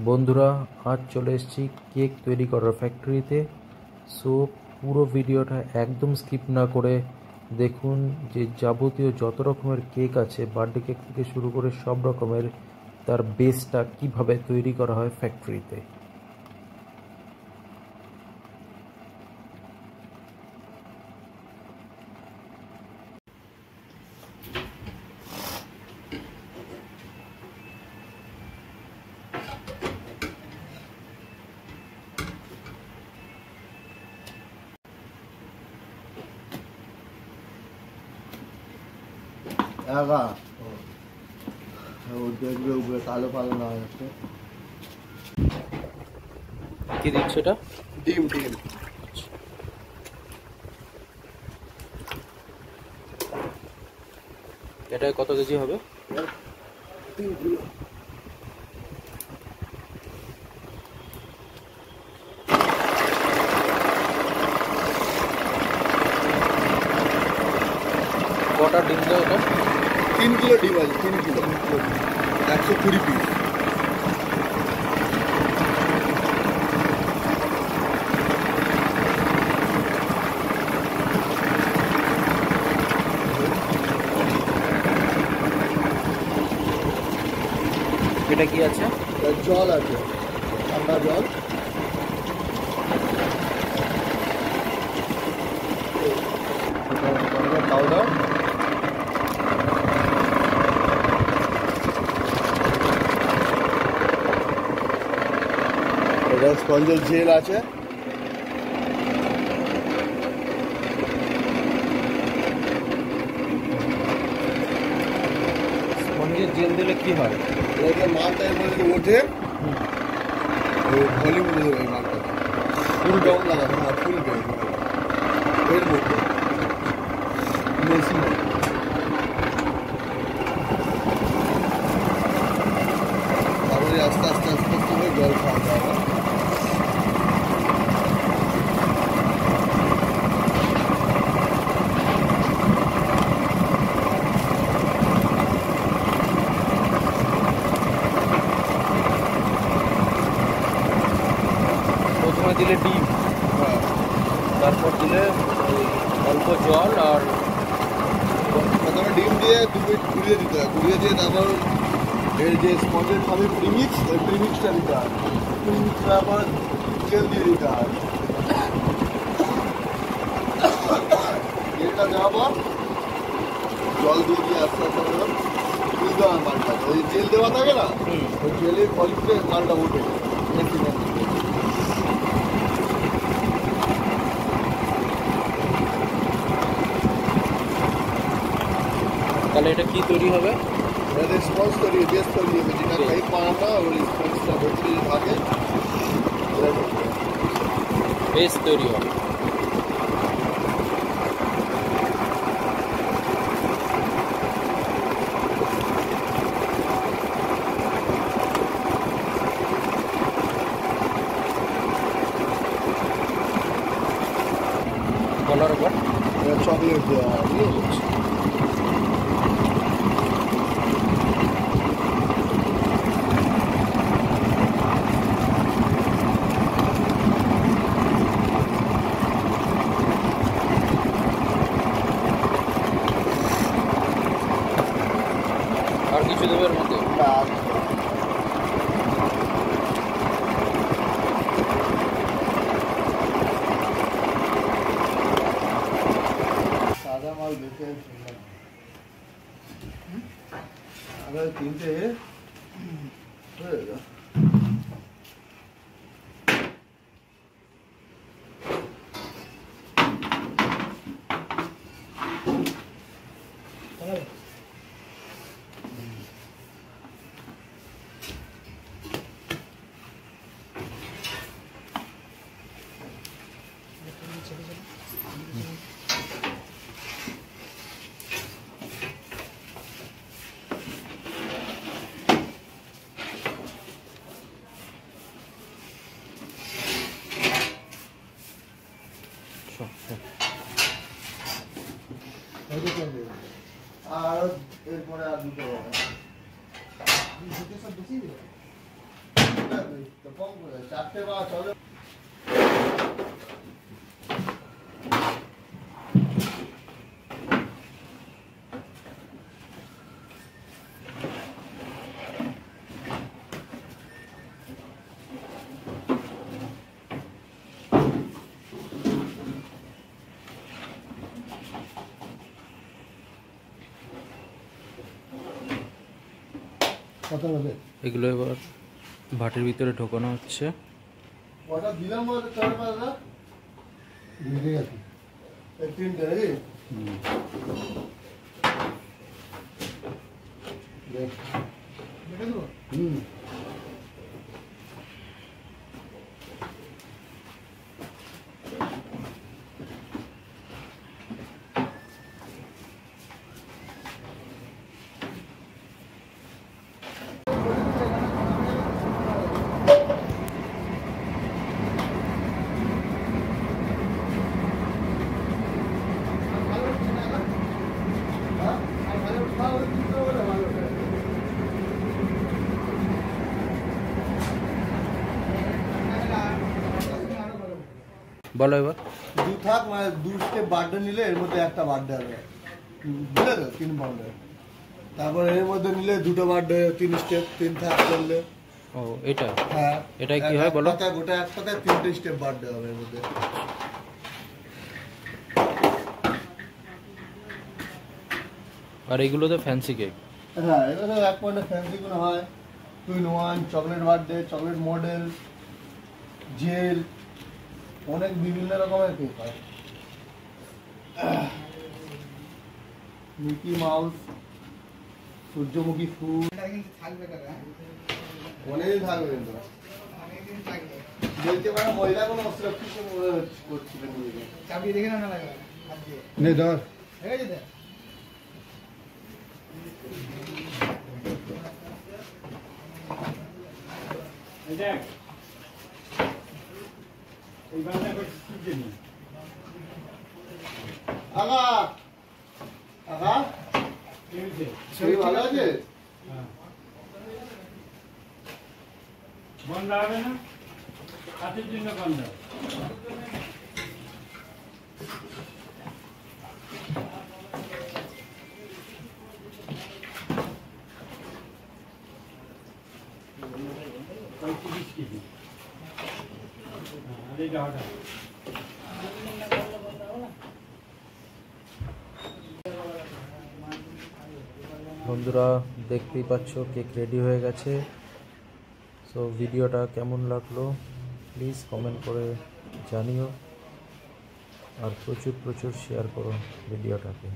বন্ধুরা, আজ চলে এসেছি কেক তৈরি করার ফ্যাক্টরিতে। সো পুরো ভিডিওটা একদম স্কিপ না করে দেখুন যে যাবতীয় যত রকমের কেক আছে, বার্থডে কেক থেকে শুরু করে সব রকমের তার বেসটা কিভাবে তৈরি করা হয় ফ্যাক্টরিতে। কালো কালো না হচ্ছে কি দিচ্ছে এটা? ডিম। এটা কত কেজি হবে? 3 কিলো। কটা ডিম দেয় এটা? 3 কিলো ডিম আছে। 3 কিলো 120 পিস। এটা কি আছে? জল আছে, ঠান্ডা জল। পাউডার, এটা স্পঞ্জের জেল আছে। স্পঞ্জের জেল দিলে কি হয়? এটা মালটা এর মধ্যে ওঠে, ভলিউম দিয়ে দেবে মালটা। ফুল ডাউন লাগাবে, না ফুল দেবে এর মধ্যে মেশিনে। তারপরে আস্তে আস্তে করে জল খাওয়াতে হবে। প্রথমে দিলে ডিম, তারপর দিলে অল্প জল, আর প্রথমে ডিম দিয়ে 2 মিনিট ঘুরিয়ে দিতে হয়। ঘুরিয়ে দিয়ে তারপর এর যে স্পঞ্জের খাবে প্রিমিক্স, ওই প্রিমিক্সটা দিতে হয়। প্রিমিক্সটা আবার জেল দিয়ে দিতে হয়। জেলটা দেওয়ার পর জল দিয়ে দিয়ে আস্তে আস্তে করে তুলতে হয় মালটা। ওই জেল দেওয়া থাকে না, ওই জেলের ফলিতে মালটা ওঠে মেশিনের মধ্যে। তাহলে এটা কি তৈরি হবে? রেসপন্স তৈরি, বেস তৈরি হবে। যেটা খাই পাওয়াটা ওই রেসপন্সটা ভেতরে থাকে, বেস তৈরি হবে। বলার উপর চকলেট দেওয়া হয়। আর কিছু দেবে এর মধ্যে? সাদা মাল দেখে আবার 3টে হয়ে গেল। আর এরপরে আর দুটো হবে। চারটে বা চলে। এগুলো এবার ভাটের ভিতরে ঢোকানো হচ্ছে। কটা দিলাম বলতে চার পাঁচটা বুঝে গেছি তিনটে নাকি হুম বলো এবার। দু থাক মানে দু স্টেপ বার্থডে নিলে এর মধ্যে একটা বার্থডে হবে, বুঝলে তো? 3 বার্থডে। তারপর এর মধ্যে নিলে দুটো বার্থডে, 3 স্টেপ, 3 থাক করলে। ও এটা, হ্যাঁ এটা কি হয় বলো? গোটা এক পাতায় 3টে স্টেপ বার্থডে হবে এর মধ্যে। আর এগুলো তো ফ্যান্সি কেক। হ্যাঁ এগুলো এক পয়েন্টে ফ্যান্সি গুলো হয়, 2-in-1, chocolate birthday, chocolate model, gel, অনেক বিভিন্ন রকমের কেক হয়। মিকি মাউস, সূর্যমুখী ফুল, অনেকদিন থাকবে কিন্তু বলতে পারে মহিলা কোনো অসুরক্ষিত করছিল চাবি দেখে না লাগে নে ধর হয়ে গেছে। দেখ এই বান্দা করছিস কি জন্য আগা আগা শরীর ভালো আছে? বন্ধ হবে না, হাতের জন্য বন্ধ। বন্ধুরা দেখতেই পাচ্ছ কেক রেডি হয়ে গেছে। সো ভিডিওটা কেমন লাগলো প্লিজ কমেন্ট করে জানিও, আর প্রচুর শেয়ার করো ভিডিওটাকে।